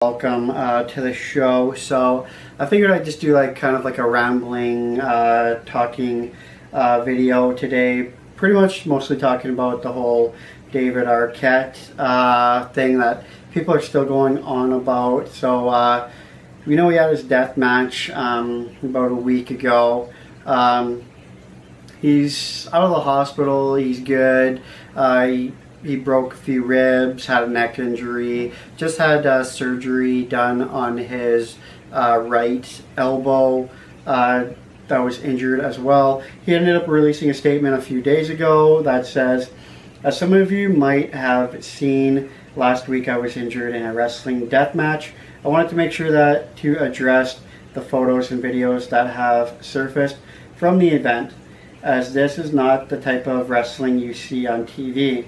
Welcome to the show. So I figured I'd just do kind of like a rambling talking video today, pretty much mostly talking about the whole David Arquette thing that people are still going on about. So we know he had his death match about a week ago. He's out of the hospital, he's good. He broke a few ribs, had a neck injury, just had surgery done on his right elbow that was injured as well. He ended up releasing a statement a few days ago that says, as some of you might have seen, last week I was injured in a wrestling death match. I wanted to make sure that to address the photos and videos that have surfaced from the event, as this is not the type of wrestling you see on TV.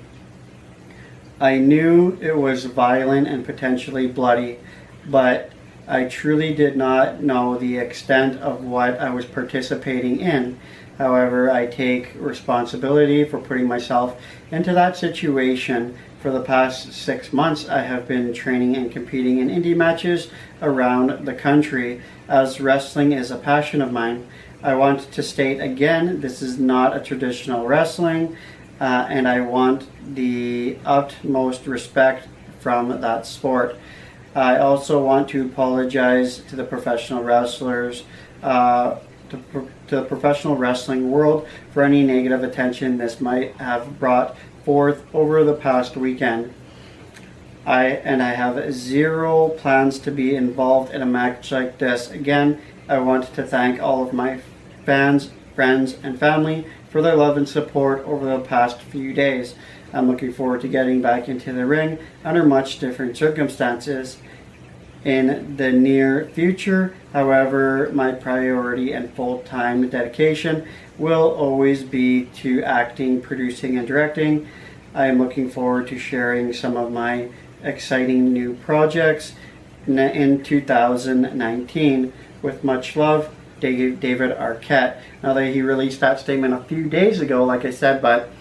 I knew it was violent and potentially bloody, but I truly did not know the extent of what I was participating in. However, I take responsibility for putting myself into that situation. For the past 6 months, I have been training and competing in indie matches around the country, as wrestling is a passion of mine. I want to state again, this is not a traditional wrestling. And I want the utmost respect from that sport. I also want to apologize to the professional wrestlers, to the professional wrestling world for any negative attention this might have brought forth over the past weekend. I have zero plans to be involved in a match like this again. I want to thank all of my fans, friends, and family for their love and support over the past few days. I'm looking forward to getting back into the ring under much different circumstances in the near future. However, my priority and full-time dedication will always be to acting, producing, and directing. I am looking forward to sharing some of my exciting new projects in 2019. With much love, David Arquette. Now that he released that statement a few days ago, like I said, but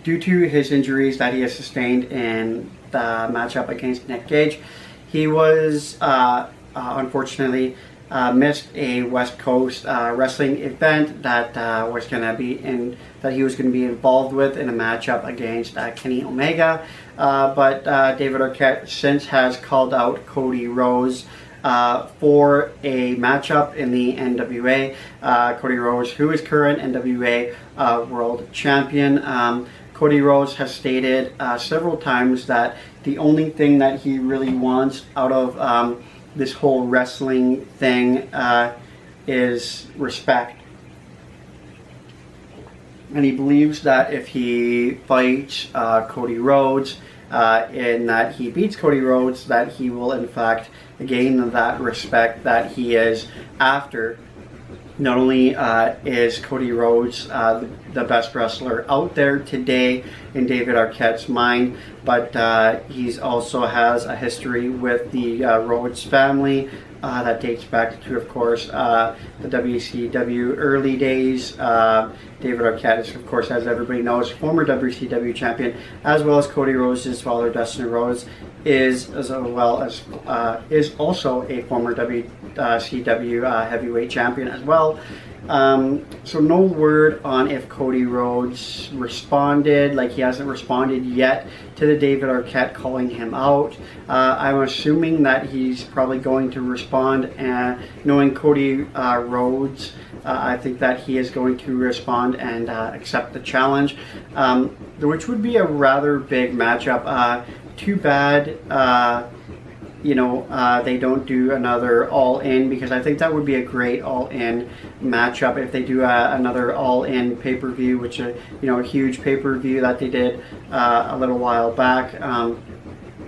due to his injuries that he has sustained in the matchup against Nick Gage, he was unfortunately missed a West Coast wrestling event that was going to be that he was going to be involved with in a matchup against Kenny Omega. But David Arquette since has called out Cody Rhodes for a matchup in the NWA. Cody Rhodes, who is current NWA World Champion. Cody Rhodes has stated several times that the only thing that he really wants out of this whole wrestling thing is respect. And he believes that if he fights Cody Rhodes, and that he beats Cody Rhodes, that he will in fact gain that respect that he is after. Not only is Cody Rhodes the best wrestler out there today in David Arquette's mind, but he also has a history with the Rhodes family that dates back to, of course, the WCW early days. David Arquette is, of course, as everybody knows, former WCW champion, as well as Cody Rhodes' father, Dustin Rhodes, is also a former WCW heavyweight champion as well. So no word on if Cody Rhodes responded. He hasn't responded yet to the David Arquette calling him out. I'm assuming that he's probably going to respond, and knowing Cody Rhodes, I think that he is going to respond and accept the challenge, which would be a rather big matchup. Too bad they don't do another All-In, because I think that would be a great All-In matchup if they do another All-In pay-per-view, which a huge pay-per-view that they did a little while back,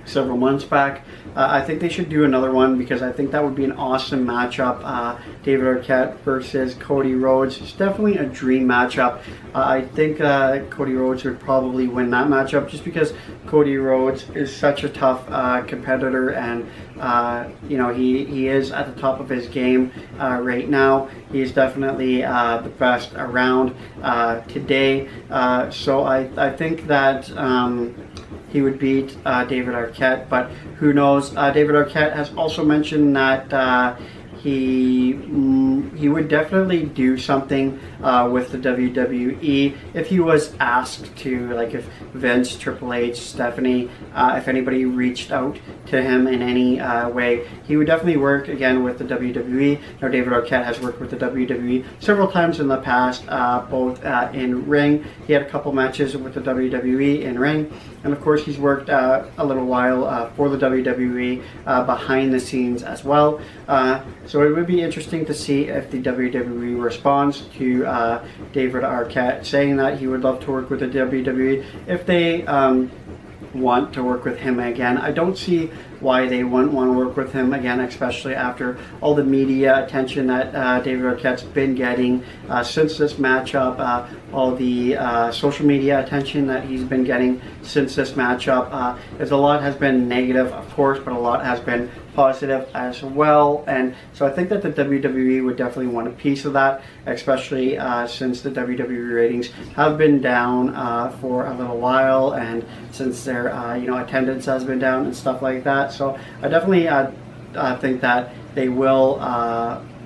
several months back. I think they should do another one, because I think that would be an awesome matchup. David Arquette versus Cody Rhodes. It's definitely a dream matchup. I think Cody Rhodes would probably win that matchup, just because Cody Rhodes is such a tough competitor, and he is at the top of his game right now. He is definitely the best around today. So I think that he would beat David Arquette, but who knows. David Arquette has also mentioned that he would definitely do something with the WWE if he was asked to, like if Vince, Triple H, Stephanie, if anybody reached out to him in any way, he would definitely work again with the WWE. Now, David Arquette has worked with the WWE several times in the past, both in ring. He had a couple matches with the WWE in ring, and of course he's worked a little while for the WWE behind the scenes as well. So it would be interesting to see if the WWE responds to David Arquette saying that he would love to work with the WWE. If they want to work with him again, I don't see why they wouldn't want to work with him again, especially after all the media attention that David Arquette's been getting since this matchup, all the social media attention that he's been getting since this matchup. As a lot has been negative, of course, but a lot has been positive as well, and so I think that the WWE would definitely want a piece of that, especially since the WWE ratings have been down for a little while, and since their attendance has been down and stuff like that. So I definitely think that they will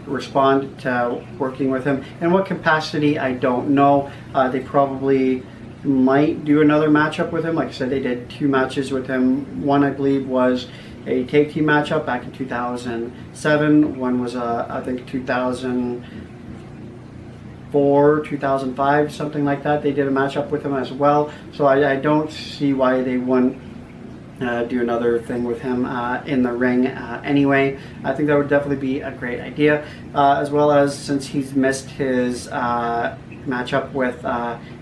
respond to working with him. In what capacity, I don't know. They probably might do another matchup with him. Like I said, they did 2 matches with him. One, I believe, was a tag team matchup back in 2007. One was I think 2004, 2005, something like that. They did a matchup with him as well. So I don't see why they wouldn't do another thing with him in the ring anyway. I think that would definitely be a great idea, as well as since he's missed his matchup with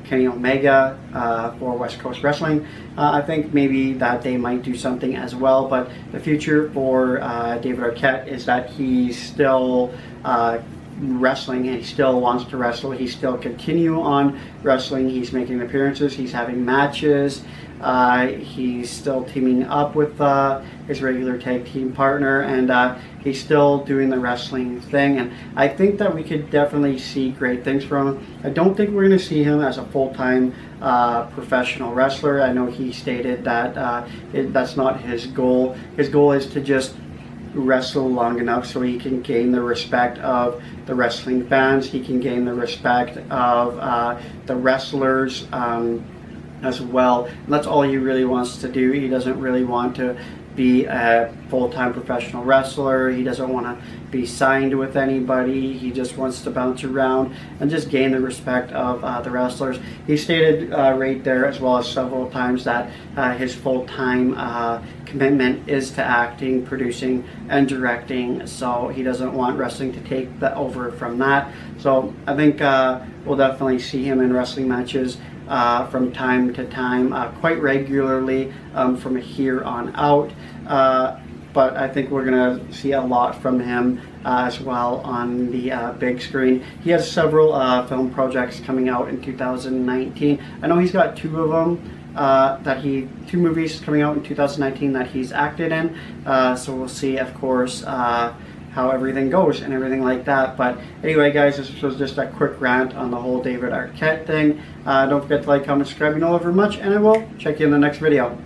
Kenny Omega for West Coast Wrestling. I think maybe that they might do something as well, but the future for David Arquette is that he's still wrestling and he still wants to wrestle. He still continue on wrestling. He's making appearances. He's having matches. He's still teaming up with his regular tag team partner, and he's still doing the wrestling thing, and I think that we could definitely see great things from him. I don't think we're going to see him as a full-time professional wrestler. I know he stated that that's not his goal. His goal is to just wrestle long enough so he can gain the respect of the wrestling fans. He can gain the respect of the wrestlers as well, and that's all he really wants to do. He doesn't really want to be a full-time professional wrestler. He doesn't want to be signed with anybody. He just wants to bounce around and just gain the respect of the wrestlers. He stated right there, as well as several times, that his full-time commitment is to acting, producing, and directing, so he doesn't want wrestling to take over from that. So I think we'll definitely see him in wrestling matches from time to time, quite regularly from here on out. But I think we're going to see a lot from him as well on the big screen. He has several film projects coming out in 2019. I know he's got 2 of them. 2 movies coming out in 2019 that he's acted in. So we'll see, of course, how everything goes and everything like that. But anyway, guys, this was just a quick rant on the whole David Arquette thing. Don't forget to like, comment, subscribe, you know, over much, and I will check you in the next video.